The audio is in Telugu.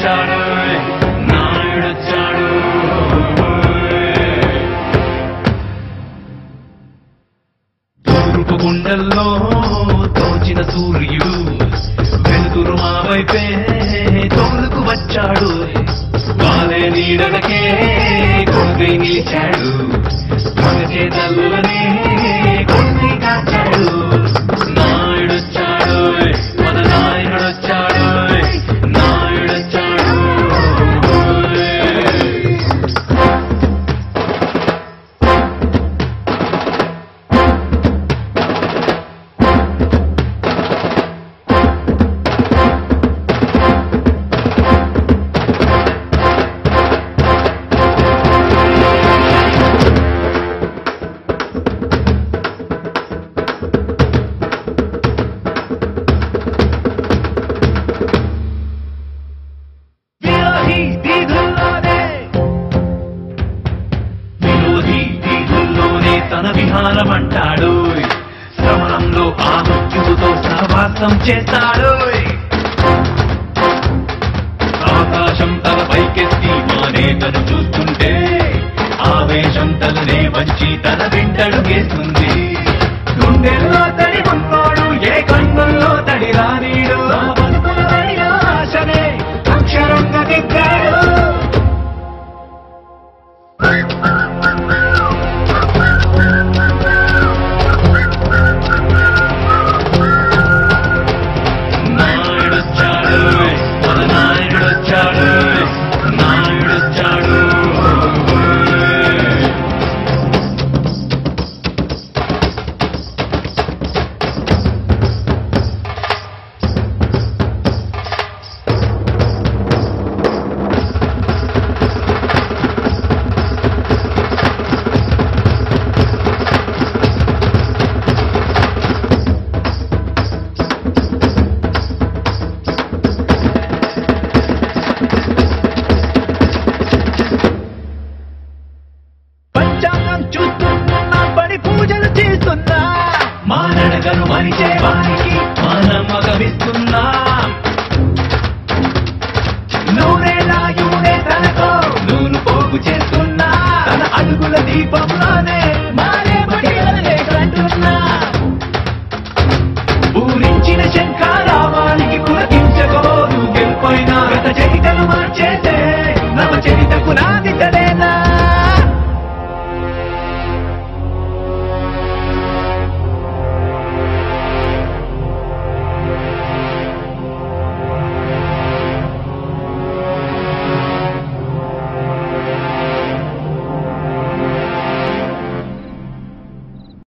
నాయుడొచ్చాడు నాయుడొచ్చాడు తూర్పు గుండెల్లో తోచిన సూర్యుడు వెలుతురు మా వైపే తోలుకు వచ్చాడు వాలే నీడలకే కొడుకై నిలిచాడు మన చేతల్లోనే కొడుకై కాచాడు నాయుడొచ్చాడు మన నాయుడొచ్చాడు నాయుడొచ్చాడు తన విహారమంటాడు శ్రవణంలో ఆ మృత్యువుతో సహవాసం చేస్తాడు ఆకాశం తల పైకెత్తి మానే తను చూస్తుంటే ఆవేశం తలనే వంచి తన వెంటడుగేస్తుంది